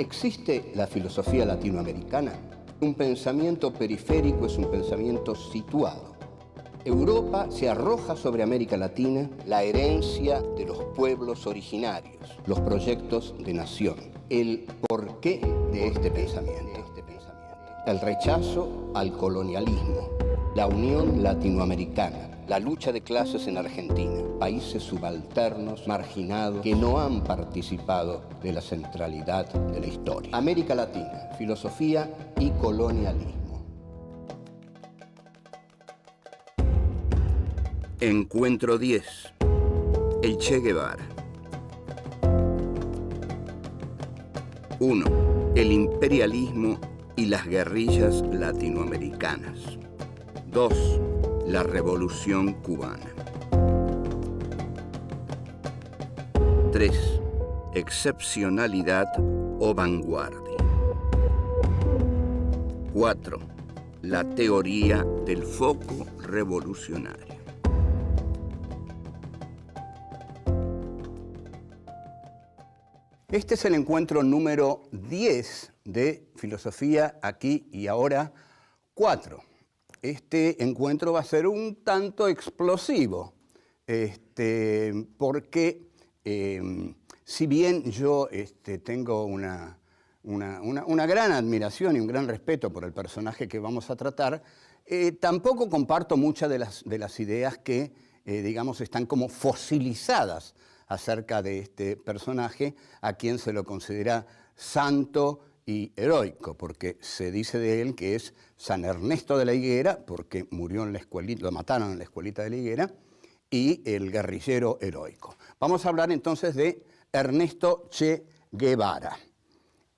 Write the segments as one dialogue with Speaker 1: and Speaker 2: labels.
Speaker 1: ¿Existe la filosofía latinoamericana? Un pensamiento periférico es un pensamiento situado. Europa se arroja sobre América Latina la herencia de los pueblos originarios, los proyectos de nación, el porqué de este pensamiento, el rechazo al colonialismo, la unión latinoamericana, la lucha de clases en Argentina, países subalternos, marginados, que no han participado de la centralidad de la historia. América Latina, filosofía y colonialismo. Encuentro 10. El Che Guevara. 1. El imperialismo y las guerrillas latinoamericanas. 2. La Revolución Cubana. 3. Excepcionalidad o vanguardia. 4. La teoría del foco revolucionario. Este es el encuentro número 10 de Filosofía Aquí y Ahora 4. Este encuentro va a ser un tanto explosivo, porque si bien yo tengo una gran admiración y un gran respeto por el personaje que vamos a tratar, tampoco comparto muchas de las ideas que, digamos, están como fosilizadas acerca de este personaje, a quien se lo considera santo y heroico, porque se dice de él que es San Ernesto de la Higuera, porque murió en la escuelita, lo mataron en la escuelita de la Higuera, y el guerrillero heroico. Vamos a hablar entonces de Ernesto Che Guevara.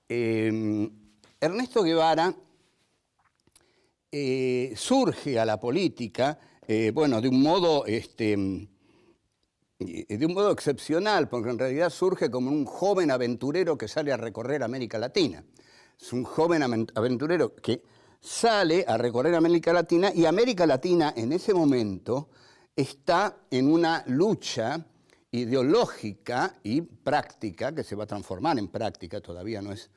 Speaker 1: Ernesto Guevara surge a la política, bueno, de un modo excepcional, porque en realidad surge como un joven aventurero que sale a recorrer América Latina. Es un joven aventurero que sale a recorrer América Latina, y América Latina en ese momento está en una lucha ideológica y práctica, que se va a transformar en práctica, todavía no es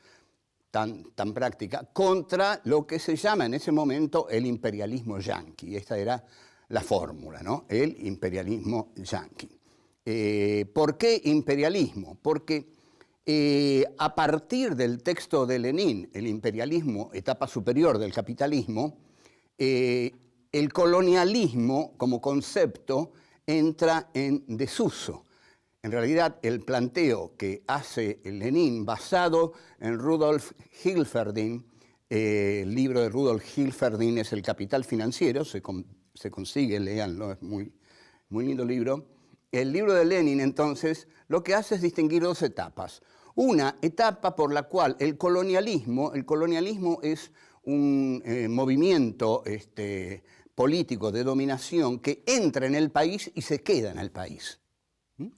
Speaker 1: tan práctica, contra lo que se llama en ese momento el imperialismo yanqui. Esta era la fórmula, ¿no? El imperialismo yanqui. ¿Por qué imperialismo? Porque a partir del texto de Lenin, el imperialismo, etapa superior del capitalismo, el colonialismo como concepto entra en desuso. En realidad, el planteo que hace Lenin, basado en Rudolf Hilferding, el libro de Rudolf Hilferding es El Capital Financiero, se consigue, léanlo, es muy lindo libro. El libro de Lenin, entonces, lo que hace es distinguir dos etapas. Una etapa por la cual el colonialismo es un movimiento político de dominación que entra en el país y se queda en el país.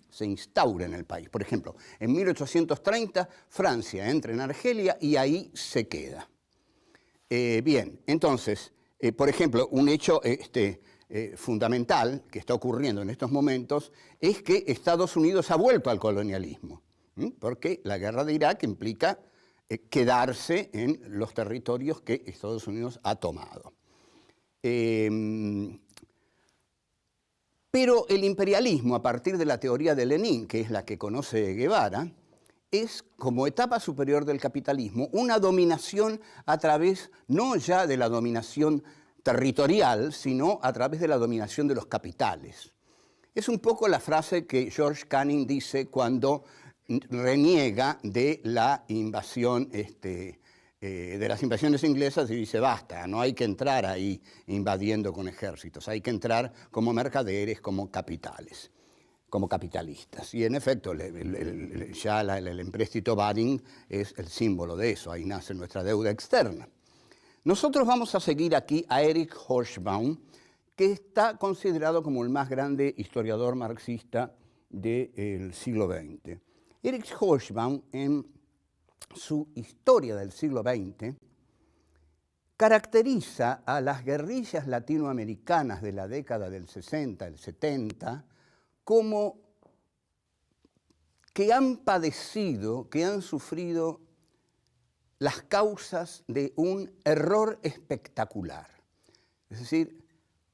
Speaker 1: Se instaura en el país. Por ejemplo, en 1830 Francia entra en Argelia y ahí se queda. Bien, entonces, por ejemplo, un hecho fundamental que está ocurriendo en estos momentos es que Estados Unidos ha vuelto al colonialismo, porque la guerra de Irak implica quedarse en los territorios que Estados Unidos ha tomado. Pero el imperialismo, a partir de la teoría de Lenin, que es la que conoce Guevara, es, como etapa superior del capitalismo, una dominación a través no ya de la dominación territorial, sino a través de la dominación de los capitales. Es un poco la frase que George Canning dice cuando reniega de la invasión, de las invasiones inglesas, y dice, basta, no hay que entrar ahí invadiendo con ejércitos, hay que entrar como mercaderes, como capitales, como capitalistas. Y en efecto, ya el empréstito Baring es el símbolo de eso, ahí nace nuestra deuda externa. Nosotros vamos a seguir aquí a Erich Hobsbawm, que está considerado como el más grande historiador marxista del siglo XX. Erich Hobsbawm, en su Historia del siglo XX, caracteriza a las guerrillas latinoamericanas de la década del 60, el 70, como que han padecido, que han sufrido las causas de un error espectacular. Es decir,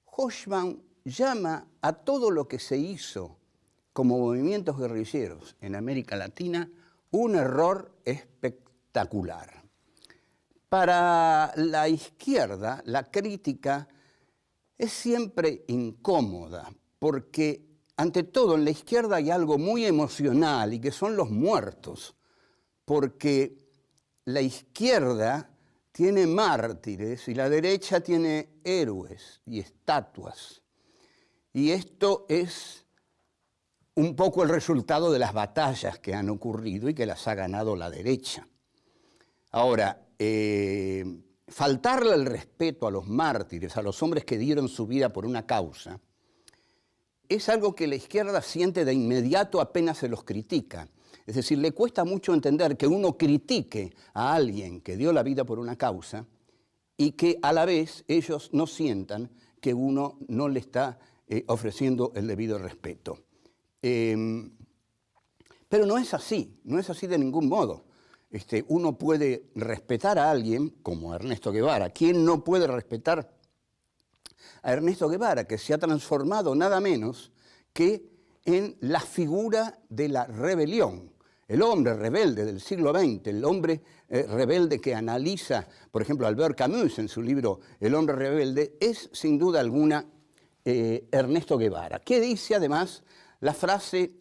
Speaker 1: Hobsbawm llama a todo lo que se hizo como movimientos guerrilleros en América Latina un error espectacular. Para la izquierda, la crítica es siempre incómoda, porque ante todo en la izquierda hay algo muy emocional y que son los muertos, porque la izquierda tiene mártires y la derecha tiene héroes y estatuas. Y esto es un poco el resultado de las batallas que han ocurrido y que las ha ganado la derecha. Ahora, faltarle el respeto a los mártires, a los hombres que dieron su vida por una causa, es algo que la izquierda siente de inmediato apenas se los critica. Es decir, le cuesta mucho entender que uno critique a alguien que dio la vida por una causa y que a la vez ellos no sientan que uno no le está ofreciendo el debido respeto. Pero no es así de ningún modo. Uno puede respetar a alguien como a Ernesto Guevara. ¿Quién no puede respetar a Ernesto Guevara, que se ha transformado nada menos que en la figura de la rebelión? El hombre rebelde del siglo XX, el hombre rebelde que analiza, por ejemplo, Albert Camus en su libro El hombre rebelde, es sin duda alguna Ernesto Guevara, que dice además la frase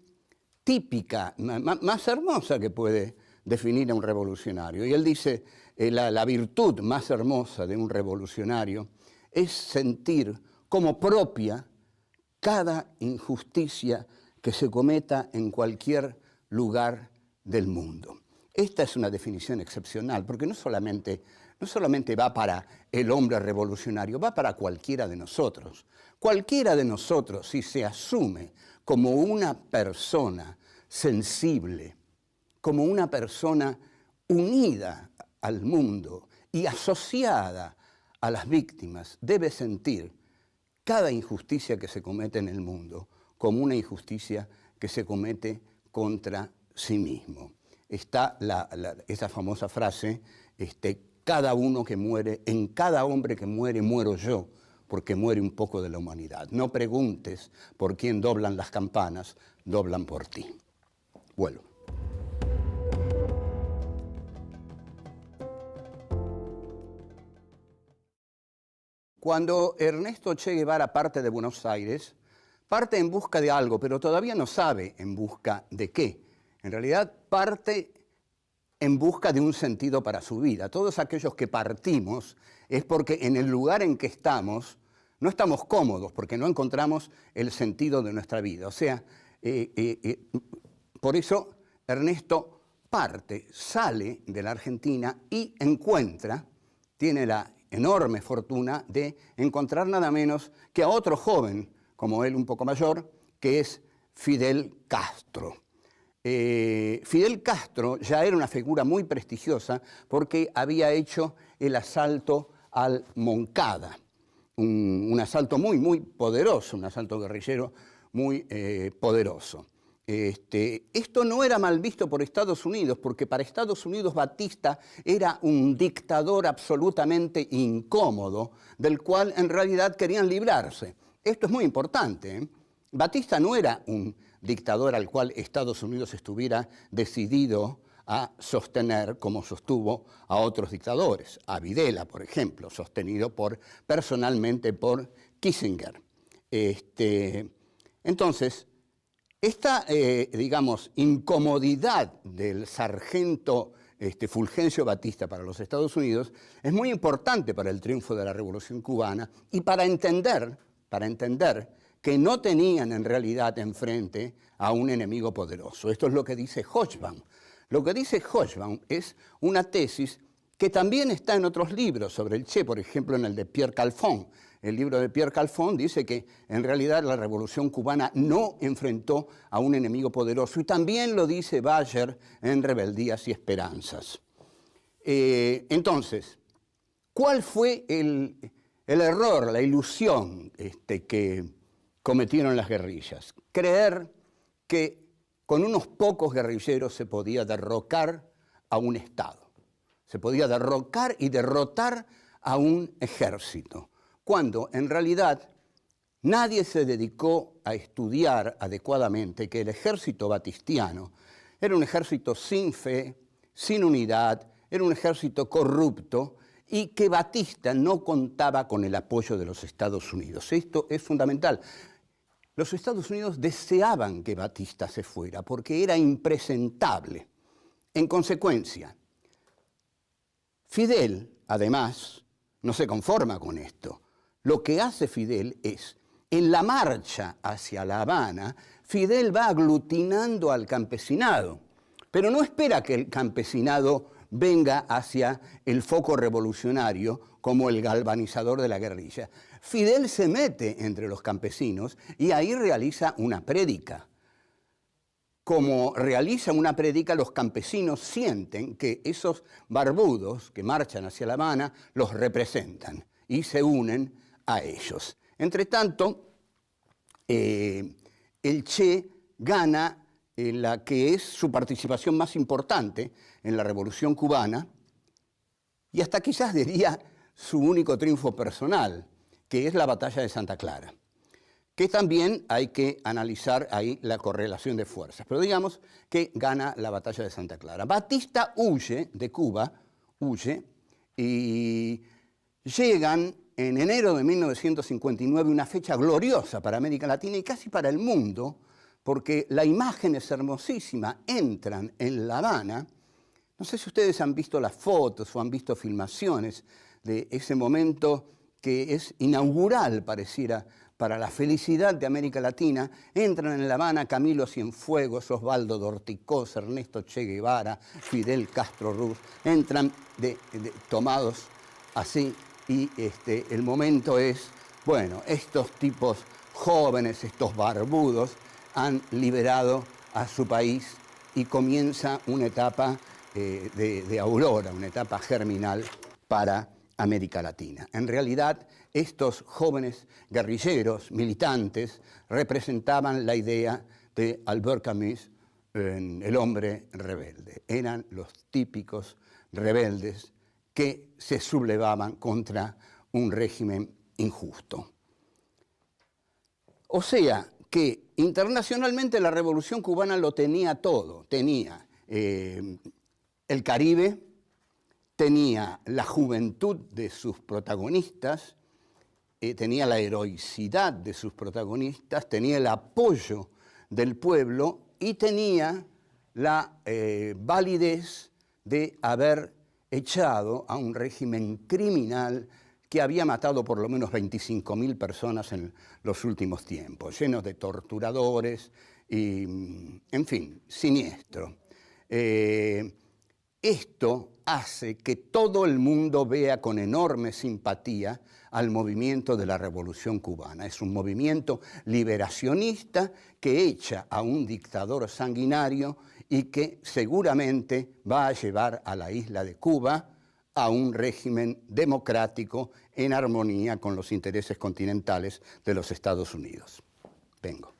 Speaker 1: típica, más hermosa que puede definir a un revolucionario. Y él dice, la virtud más hermosa de un revolucionario es sentir como propia cada injusticia que se cometa en cualquier lugar del mundo. Esta es una definición excepcional, porque no solamente va para el hombre revolucionario, va para cualquiera de nosotros. Cualquiera de nosotros, si se asume como una persona sensible, como una persona unida al mundo y asociada a las víctimas, debe sentir cada injusticia que se comete en el mundo como una injusticia que se comete contra sí mismo. Está esa famosa frase, cada uno que muere, en cada hombre que muere, muero yo, porque muere un poco de la humanidad. No preguntes por quién doblan las campanas, doblan por ti. Vuelvo. Cuando Ernesto Che Guevara parte de Buenos Aires, parte en busca de algo, pero todavía no sabe en busca de qué. En realidad parte en busca de un sentido para su vida. Todos aquellos que partimos es porque en el lugar en que estamos no estamos cómodos, porque no encontramos el sentido de nuestra vida. O sea, por eso Ernesto parte, sale de la Argentina y tiene la enorme fortuna de encontrar nada menos que a otro joven, como él un poco mayor, que es Fidel Castro. Fidel Castro ya era una figura muy prestigiosa porque había hecho el asalto al Moncada, un asalto muy poderoso, un asalto guerrillero muy poderoso. Esto no era mal visto por Estados Unidos, porque para Estados Unidos Batista era un dictador absolutamente incómodo, del cual en realidad querían librarse. Esto es muy importante, ¿eh? Batista no era un dictador al cual Estados Unidos estuviera decidido a sostener como sostuvo a otros dictadores, a Videla, por ejemplo, sostenido personalmente por Kissinger. Entonces, esta, digamos, incomodidad del sargento Fulgencio Batista para los Estados Unidos es muy importante para el triunfo de la Revolución Cubana y para entender que no tenían en realidad enfrente a un enemigo poderoso. Esto es lo que dice Hobsbawm. Lo que dice Hobsbawm es una tesis que también está en otros libros sobre el Che, por ejemplo en el de Pierre Calfon. El libro de Pierre Calfon dice que en realidad la Revolución Cubana no enfrentó a un enemigo poderoso, y también lo dice Bayer en Rebeldías y Esperanzas. Entonces, ¿cuál fue el error, la ilusión que cometieron las guerrillas? Creer que con unos pocos guerrilleros se podía derrocar a un Estado. Se podía derrocar y derrotar a un ejército, cuando en realidad nadie se dedicó a estudiar adecuadamente que el ejército batistiano era un ejército sin fe, sin unidad, era un ejército corrupto y que Batista no contaba con el apoyo de los Estados Unidos. Esto es fundamental. Los Estados Unidos deseaban que Batista se fuera porque era impresentable. En consecuencia, Fidel, además, no se conforma con esto. Lo que hace Fidel es, en la marcha hacia La Habana, Fidel va aglutinando al campesinado, pero no espera que el campesinado venga hacia el foco revolucionario como el galvanizador de la guerrilla. Fidel se mete entre los campesinos y ahí realiza una prédica. Como realiza una prédica, los campesinos sienten que esos barbudos que marchan hacia La Habana los representan y se unen a ellos. Entre tanto, el Che gana la que es su participación más importante en la Revolución Cubana y hasta quizás diría su único triunfo personal, que es la Batalla de Santa Clara, que también hay que analizar ahí la correlación de fuerzas. Pero digamos que gana la Batalla de Santa Clara. Batista huye de Cuba, y llegan en enero de 1959, una fecha gloriosa para América Latina y casi para el mundo, porque la imagen es hermosísima. Entran en La Habana. No sé si ustedes han visto las fotos o han visto filmaciones de ese momento que es inaugural, pareciera, para la felicidad de América Latina. Entran en La Habana Camilo Cienfuegos, Osvaldo Dorticós, Ernesto Che Guevara, Fidel Castro Ruz. Entran tomados así y el momento es, bueno, estos tipos jóvenes, estos barbudos, han liberado a su país y comienza una etapa de aurora, una etapa germinal para América Latina. En realidad, estos jóvenes guerrilleros, militantes, representaban la idea de Albert Camus, el hombre rebelde. Eran los típicos rebeldes que se sublevaban contra un régimen injusto. O sea, que internacionalmente la Revolución Cubana lo tenía todo. Tenía el Caribe, tenía la juventud de sus protagonistas, tenía la heroicidad de sus protagonistas, tenía el apoyo del pueblo y tenía la validez de haber echado a un régimen criminal que había matado por lo menos 25.000 personas en los últimos tiempos, llenos de torturadores y, en fin, siniestro. Esto hace que todo el mundo vea con enorme simpatía al movimiento de la Revolución Cubana. Es un movimiento liberacionista que echa a un dictador sanguinario y que seguramente va a llevar a la isla de Cuba a un régimen democrático en armonía con los intereses continentales de los Estados Unidos. Vengo.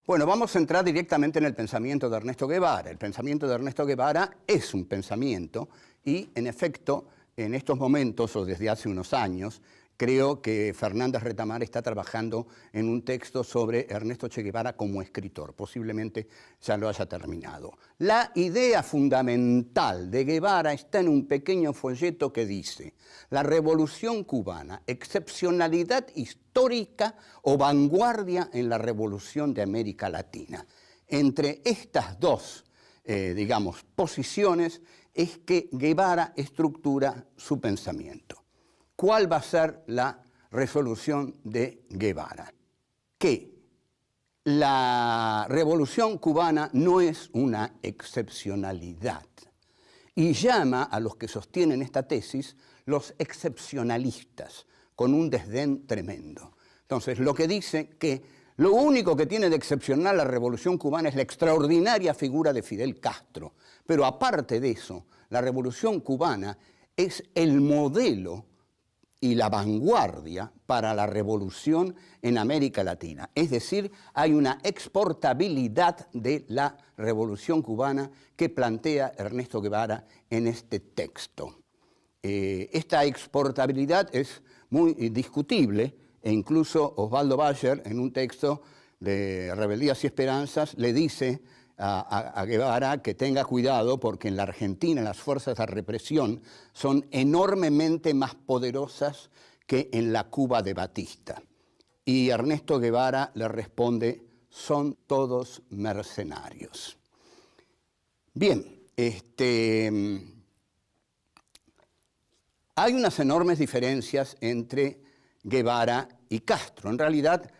Speaker 1: Bueno, vamos a entrar directamente en el pensamiento de Ernesto Guevara. El pensamiento de Ernesto Guevara es un pensamiento y, en efecto, en estos momentos o desde hace unos años, creo que Fernández Retamar está trabajando en un texto sobre Ernesto Che Guevara como escritor. Posiblemente ya lo haya terminado. La idea fundamental de Guevara está en un pequeño folleto que dice: la Revolución Cubana, excepcionalidad histórica o vanguardia en la revolución de América Latina. Entre estas dos, digamos, posiciones es que Guevara estructura su pensamiento. ¿Cuál va a ser la resolución de Guevara? Que la Revolución Cubana no es una excepcionalidad y llama a los que sostienen esta tesis los excepcionalistas, con un desdén tremendo. Entonces, lo que dice que lo único que tiene de excepcional la Revolución Cubana es la extraordinaria figura de Fidel Castro. Pero aparte de eso, la Revolución Cubana es el modelo y la vanguardia para la revolución en América Latina. Es decir, hay una exportabilidad de la revolución cubana que plantea Ernesto Guevara en este texto. Esta exportabilidad es muy discutible e incluso Osvaldo Bayer, en un texto de Rebeldías y Esperanzas, le dice a Guevara que tenga cuidado porque en la Argentina las fuerzas de represión son enormemente más poderosas que en la Cuba de Batista. Y Ernesto Guevara le responde, son todos mercenarios. Bien, hay unas enormes diferencias entre Guevara y Castro. En realidad,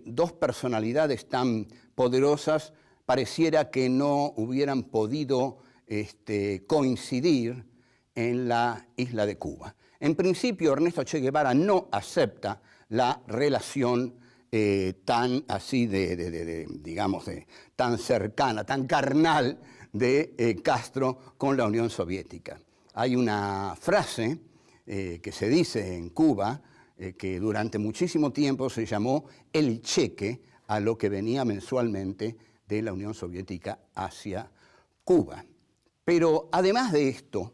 Speaker 1: dos personalidades tan poderosas pareciera que no hubieran podido coincidir en la isla de Cuba. En principio, Ernesto Che Guevara no acepta la relación tan así digamos, tan cercana, tan carnal de Castro con la Unión Soviética. Hay una frase que se dice en Cuba que durante muchísimo tiempo se llamó el cheque a lo que venía mensualmente de la Unión Soviética hacia Cuba. Pero además de esto,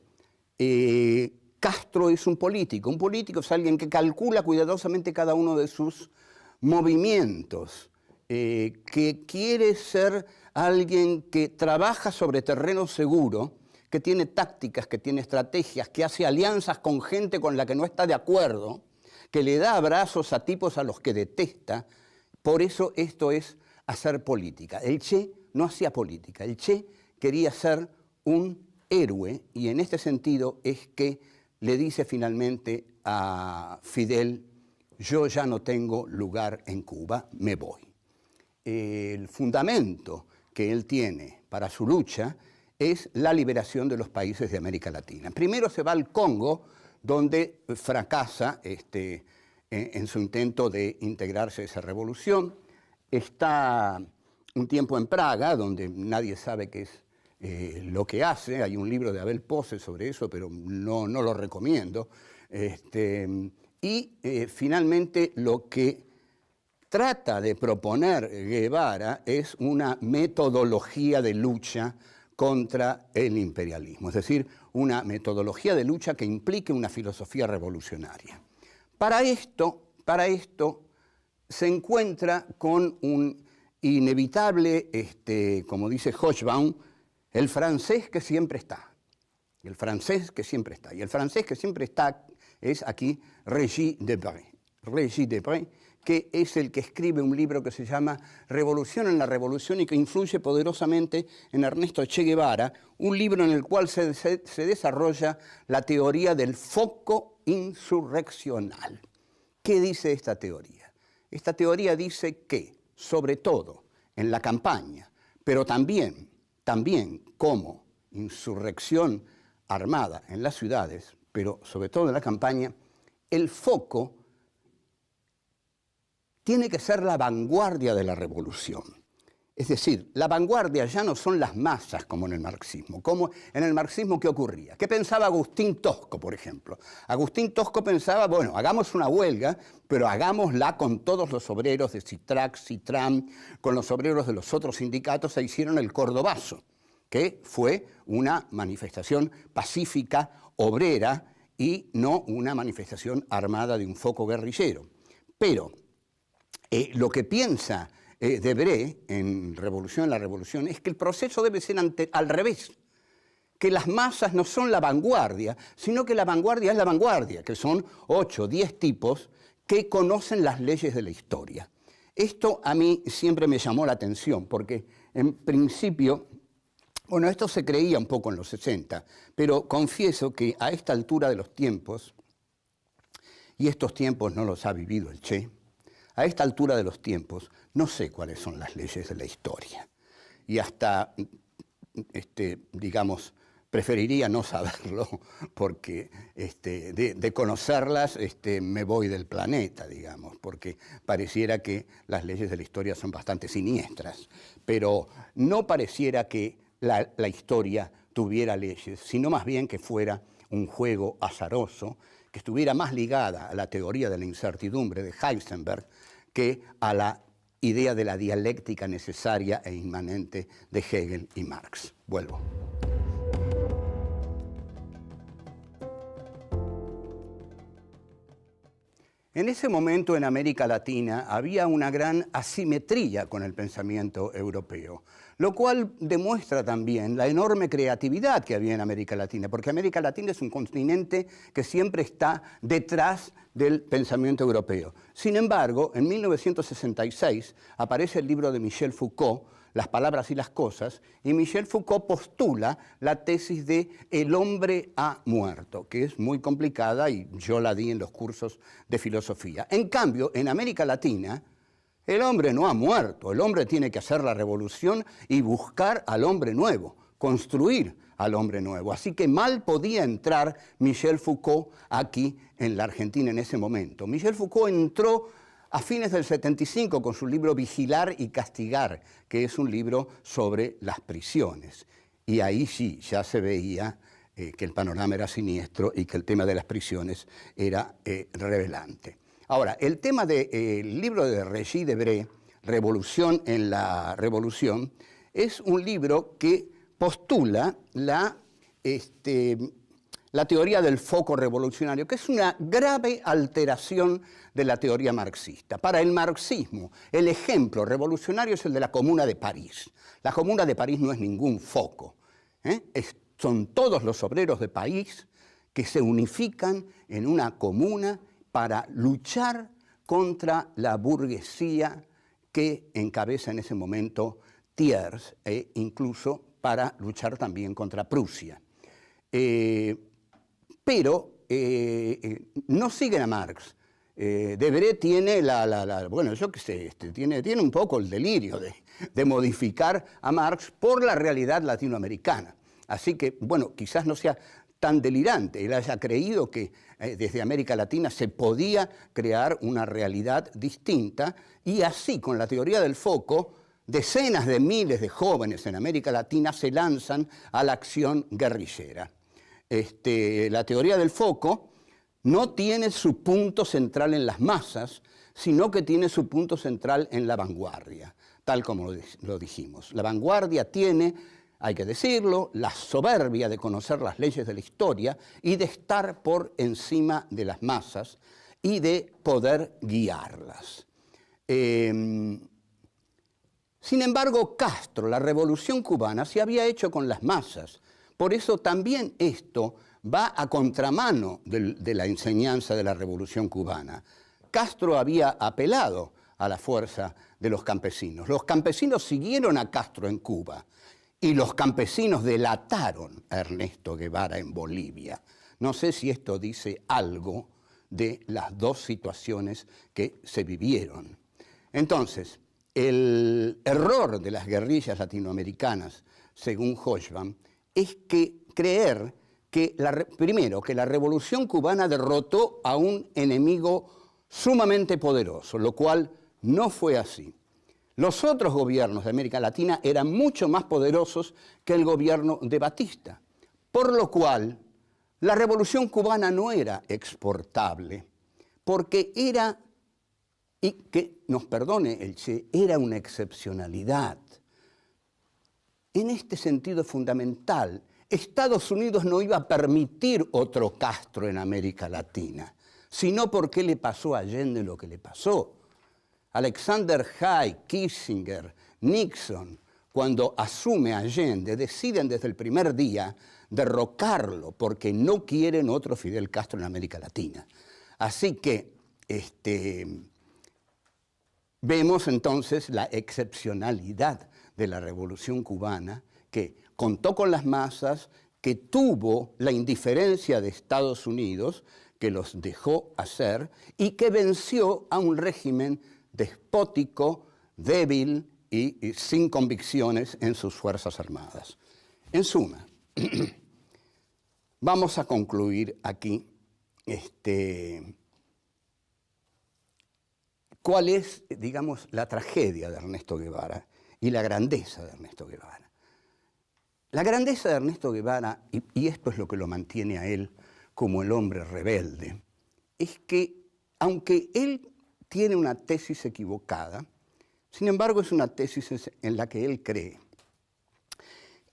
Speaker 1: Castro es un político es alguien que calcula cuidadosamente cada uno de sus movimientos, que quiere ser alguien que trabaja sobre terreno seguro, que tiene tácticas, que tiene estrategias, que hace alianzas con gente con la que no está de acuerdo, que le da abrazos a tipos a los que detesta. Por eso esto es hacer política. El Che no hacía política, el Che quería ser un héroe y en este sentido es que le dice finalmente a Fidel, yo ya no tengo lugar en Cuba, me voy. El fundamento que él tiene para su lucha es la liberación de los países de América Latina. Primero se va al Congo, donde fracasa en su intento de integrarse a esa revolución. Está un tiempo en Praga, donde nadie sabe qué es lo que hace. Hay un libro de Abel Pose sobre eso, pero no lo recomiendo. Finalmente lo que trata de proponer Guevara es una metodología de lucha contra el imperialismo, es decir, una metodología de lucha que implique una filosofía revolucionaria. Para esto se encuentra con un inevitable, como dice Hochbaum, el francés que siempre está. El francés que siempre está. Y el francés que siempre está es aquí Régis Debray. Régis Debray, que es el que escribe un libro que se llama Revolución en la Revolución y que influye poderosamente en Ernesto Che Guevara, un libro en el cual se desarrolla la teoría del foco insurreccional. ¿Qué dice esta teoría? Esta teoría dice que, sobre todo en la campaña, pero también como insurrección armada en las ciudades, pero sobre todo en la campaña, el foco tiene que ser la vanguardia de la revolución. Es decir, la vanguardia ya no son las masas como en el marxismo. Como en el marxismo, ¿qué ocurría? ¿Qué pensaba Agustín Tosco, por ejemplo? Agustín Tosco pensaba, bueno, hagamos una huelga, pero hagámosla con todos los obreros de Citrac, Citram, con los obreros de los otros sindicatos, se hicieron el Cordobazo, que fue una manifestación pacífica, obrera, y no una manifestación armada de un foco guerrillero. Pero lo que piensa Debré en la Revolución es que el proceso debe ser al revés, que las masas no son la vanguardia, sino que la vanguardia es la vanguardia, que son 8 o 10 tipos que conocen las leyes de la historia. Esto a mí siempre me llamó la atención, porque en principio, bueno, esto se creía un poco en los 60, pero confieso que a esta altura de los tiempos, y estos tiempos no los ha vivido el Che, a esta altura de los tiempos no sé cuáles son las leyes de la historia. Y hasta, digamos, preferiría no saberlo porque de conocerlas me voy del planeta, digamos, porque pareciera que las leyes de la historia son bastante siniestras. Pero no pareciera que la historia tuviera leyes, sino más bien que fuera un juego azaroso que estuviera más ligada a la teoría de la incertidumbre de Heisenberg que a la idea de la dialéctica necesaria e inmanente de Hegel y Marx. Vuelvo. En ese momento en América Latina había una gran asimetría con el pensamiento europeo, lo cual demuestra también la enorme creatividad que había en América Latina, porque América Latina es un continente que siempre está detrás del pensamiento europeo. Sin embargo, en 1966 aparece el libro de Michel Foucault, Las palabras y las cosas, y Michel Foucault postula la tesis de el hombre ha muerto, que es muy complicada y yo la di en los cursos de filosofía. En cambio, en América Latina, el hombre no ha muerto, el hombre tiene que hacer la revolución y buscar al hombre nuevo, construir al hombre nuevo. Así que mal podía entrar Michel Foucault aquí en la Argentina en ese momento. Michel Foucault entró a fines del 75 con su libro Vigilar y Castigar, que es un libro sobre las prisiones. Y ahí sí, ya se veía que el panorama era siniestro y que el tema de las prisiones era revelante. Ahora, el tema del libro de Regis Debray, Revolución en la Revolución, es un libro que postula la teoría del foco revolucionario, que es una grave alteración de la teoría marxista. Para el marxismo, el ejemplo revolucionario es el de la Comuna de París. La Comuna de París no es ningún foco. Son todos los obreros de París que se unifican en una comuna para luchar contra la burguesía que encabeza en ese momento Thiers, e incluso para luchar también contra Prusia. Pero no siguen a Marx. Debray tiene bueno, yo qué sé, tiene un poco el delirio de modificar a Marx por la realidad latinoamericana. Así que, bueno, quizás no sea tan delirante, él haya creído que desde América Latina se podía crear una realidad distinta, y así, con la teoría del foco, decenas de miles de jóvenes en América Latina se lanzan a la acción guerrillera. La teoría del foco no tiene su punto central en las masas, sino que tiene su punto central en la vanguardia, tal como lo dijimos. La vanguardia tiene, hay que decirlo, la soberbia de conocer las leyes de la historia y de estar por encima de las masas y de poder guiarlas. Sin embargo, Castro, la Revolución Cubana, se había hecho con las masas. Por eso también esto va a contramano de la enseñanza de la Revolución Cubana. Castro había apelado a la fuerza de los campesinos. Los campesinos siguieron a Castro en Cuba y los campesinos delataron a Ernesto Guevara en Bolivia. No sé si esto dice algo de las dos situaciones que se vivieron. Entonces, el error de las guerrillas latinoamericanas, según Hobsbawm, es creer que primero, que la Revolución Cubana derrotó a un enemigo sumamente poderoso, lo cual no fue así. Los otros gobiernos de América Latina eran mucho más poderosos que el gobierno de Batista, por lo cual la Revolución Cubana no era exportable, porque era, y que nos perdone el Che, era una excepcionalidad. En este sentido fundamental, Estados Unidos no iba a permitir otro Castro en América Latina, sino porque le pasó a Allende lo que le pasó. Alexander Haig, Kissinger, Nixon, cuando asume a Allende, deciden desde el primer día derrocarlo porque no quieren otro Fidel Castro en América Latina. Así que vemos entonces la excepcionalidad de la Revolución Cubana, que contó con las masas, que tuvo la indiferencia de Estados Unidos, que los dejó hacer, y que venció a un régimen despótico, débil y sin convicciones en sus Fuerzas Armadas. En suma, vamos a concluir aquí cuál es, digamos, la tragedia de Ernesto Guevara y la grandeza de Ernesto Guevara. La grandeza de Ernesto Guevara, y esto es lo que lo mantiene a él como el hombre rebelde, es que, aunque él tiene una tesis equivocada, sin embargo es una tesis en la que él cree.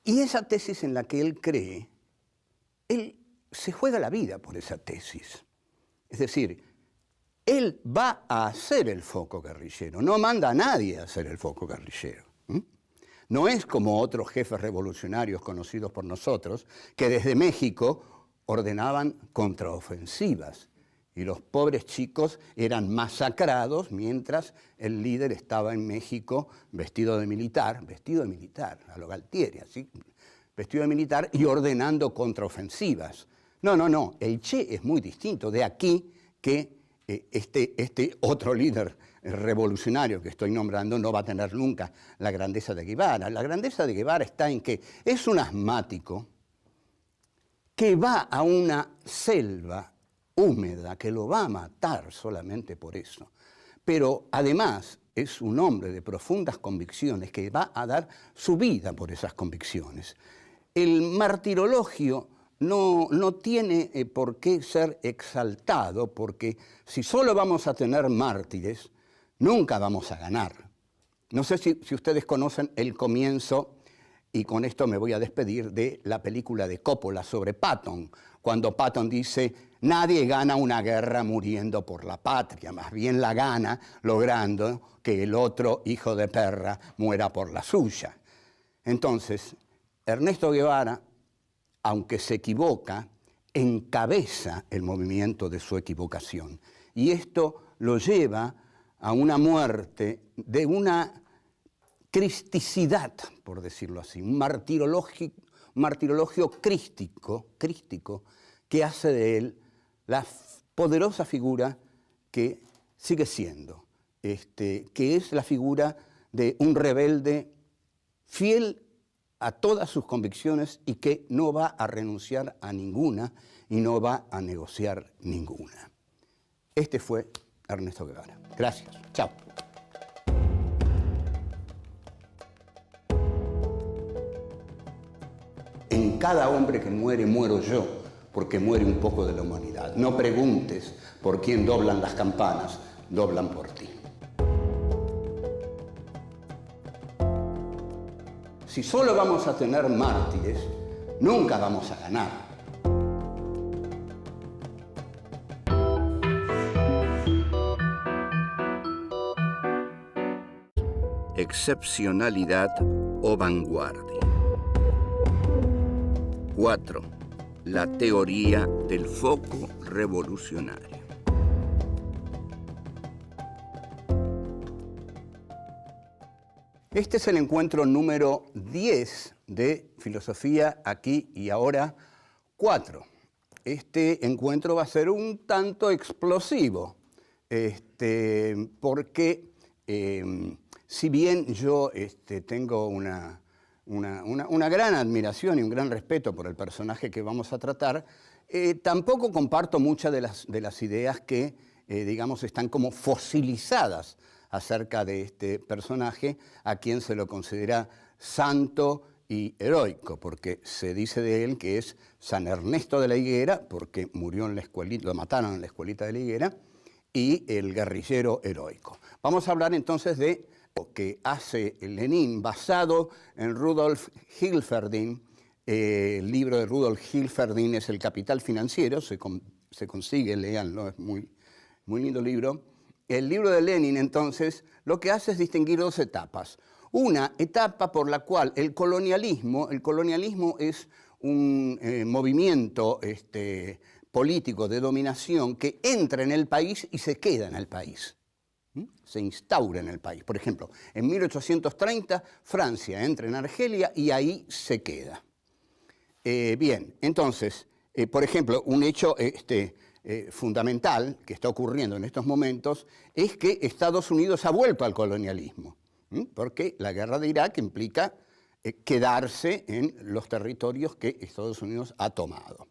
Speaker 1: Y esa tesis en la que él cree, él se juega la vida por esa tesis. Es decir, él va a hacer el foco guerrillero, no manda a nadie a hacer el foco guerrillero. No es como otros jefes revolucionarios conocidos por nosotros, que desde México ordenaban contraofensivas y los pobres chicos eran masacrados mientras el líder estaba en México vestido de militar, a lo Galtieri, así, vestido de militar y ordenando contraofensivas. No, el Che es muy distinto, de aquí que este otro líder revolucionario que estoy nombrando no va a tener nunca la grandeza de Guevara. La grandeza de Guevara está en que es un asmático que va a una selva húmeda, que lo va a matar solamente por eso. Pero además es un hombre de profundas convicciones que va a dar su vida por esas convicciones. El martirologio no tiene por qué ser exaltado, porque si solo vamos a tener mártires, nunca vamos a ganar. No sé si ustedes conocen el comienzo, y con esto me voy a despedir, de la película de Coppola sobre Patton, cuando Patton dice: nadie gana una guerra muriendo por la patria, más bien la gana logrando que el otro hijo de perra muera por la suya. Entonces, Ernesto Guevara, aunque se equivoca, encabeza el movimiento de su equivocación. Y esto lo lleva a una muerte de una cristicidad, por decirlo así, un martirologio crístico que hace de él la poderosa figura que sigue siendo, que es la figura de un rebelde fiel a todas sus convicciones y que no va a renunciar a ninguna y no va a negociar ninguna. Este fue Ernesto Guevara. Gracias. Chao. En cada hombre que muere, muero yo, porque muere un poco de la humanidad. No preguntes por quién doblan las campanas, doblan por ti. Si solo vamos a tener mártires, nunca vamos a ganar. Excepcionalidad o vanguardia. 4. La teoría del foco revolucionario. Este es el encuentro número 10 de Filosofía Aquí y Ahora 4. Este encuentro va a ser un tanto explosivo, porque si bien yo tengo una gran admiración y un gran respeto por el personaje que vamos a tratar, tampoco comparto muchas de las ideas que, digamos, están como fosilizadas acerca de este personaje, a quien se lo considera santo y heroico, porque se dice de él que es San Ernesto de la Higuera, porque murió en la escuelita, lo mataron en la escuelita de la Higuera, y el guerrillero heroico. Vamos a hablar entonces de lo que hace Lenin basado en Rudolf Hilferding. El libro de Rudolf Hilferding es El Capital Financiero, se consigue, léanlo, es muy lindo libro. El libro de Lenin, entonces, lo que hace es distinguir dos etapas. Una etapa por la cual el colonialismo es un movimiento político de dominación que entra en el país y se queda en el país. Se instaura en el país. Por ejemplo, en 1830 Francia entra en Argelia y ahí se queda. Bien, entonces, por ejemplo, un hecho fundamental que está ocurriendo en estos momentos es que Estados Unidos ha vuelto al colonialismo, porque la guerra de Irak implica quedarse en los territorios que Estados Unidos ha tomado.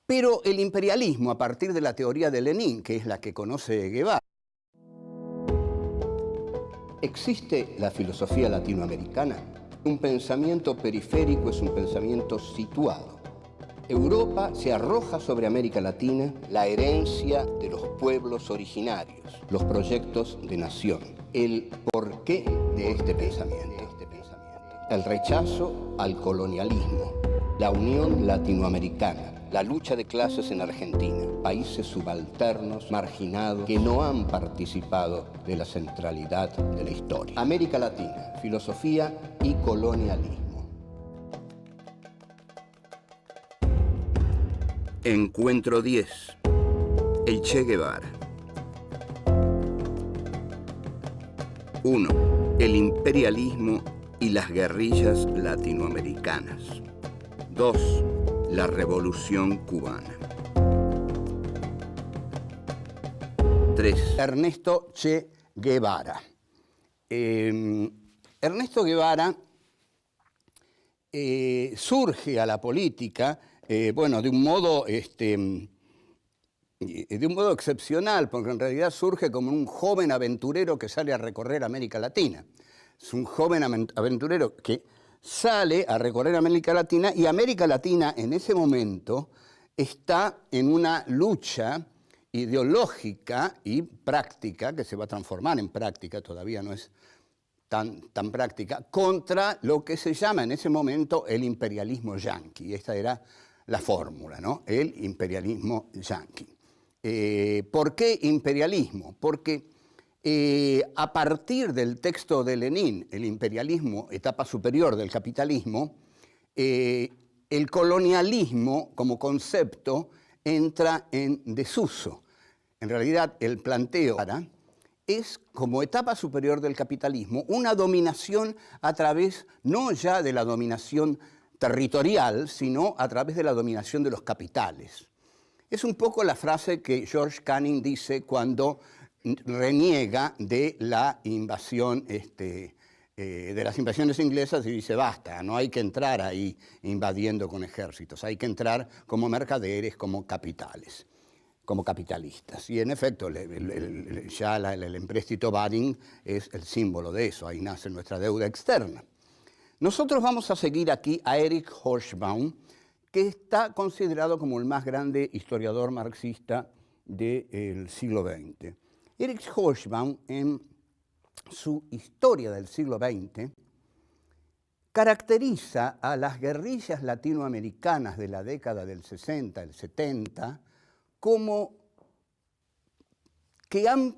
Speaker 1: Pero el imperialismo, a partir de la teoría de Lenin, que es la que conoce Guevara, ¿existe la filosofía latinoamericana? Un pensamiento periférico es un pensamiento situado. Europa se arroja sobre América Latina la herencia de los pueblos originarios, los proyectos de nación, el porqué de este pensamiento, el rechazo al colonialismo, la unión latinoamericana, la lucha de clases en Argentina, países subalternos, marginados, que no han participado de la centralidad de la historia. América Latina, filosofía y colonialismo. Encuentro 10. El Che Guevara. 1. El imperialismo y las guerrillas latinoamericanas. 2. La Revolución Cubana. 3. Ernesto Che Guevara. Ernesto Guevara surge a la política, de un modo excepcional, porque en realidad surge como un joven aventurero que sale a recorrer América Latina. Es un joven aventurero que sale a recorrer América Latina, y América Latina en ese momento está en una lucha ideológica y práctica, que se va a transformar en práctica, todavía no es tan práctica, contra lo que se llama en ese momento el imperialismo yanqui. Esta era la fórmula, ¿no? El imperialismo yanqui. ¿Por qué imperialismo? Porque a partir del texto de Lenin, el imperialismo, etapa superior del capitalismo, el colonialismo como concepto entra en desuso. En realidad, el planteo es, como etapa superior del capitalismo, una dominación a través, no ya de la dominación territorial, sino a través de la dominación de los capitales. Es un poco la frase que George Canning dice cuando reniega de la invasión, de las invasiones inglesas, y dice: basta, no hay que entrar ahí invadiendo con ejércitos, hay que entrar como mercaderes, como capitales, como capitalistas. Y en efecto, el empréstito Baring es el símbolo de eso, ahí nace nuestra deuda externa. Nosotros vamos a seguir aquí a Erich Hobsbawm, que está considerado como el más grande historiador marxista del siglo XX. Erich Hobsbawm, en su Historia del siglo XX, caracteriza a las guerrillas latinoamericanas de la década del 60, el 70, como que han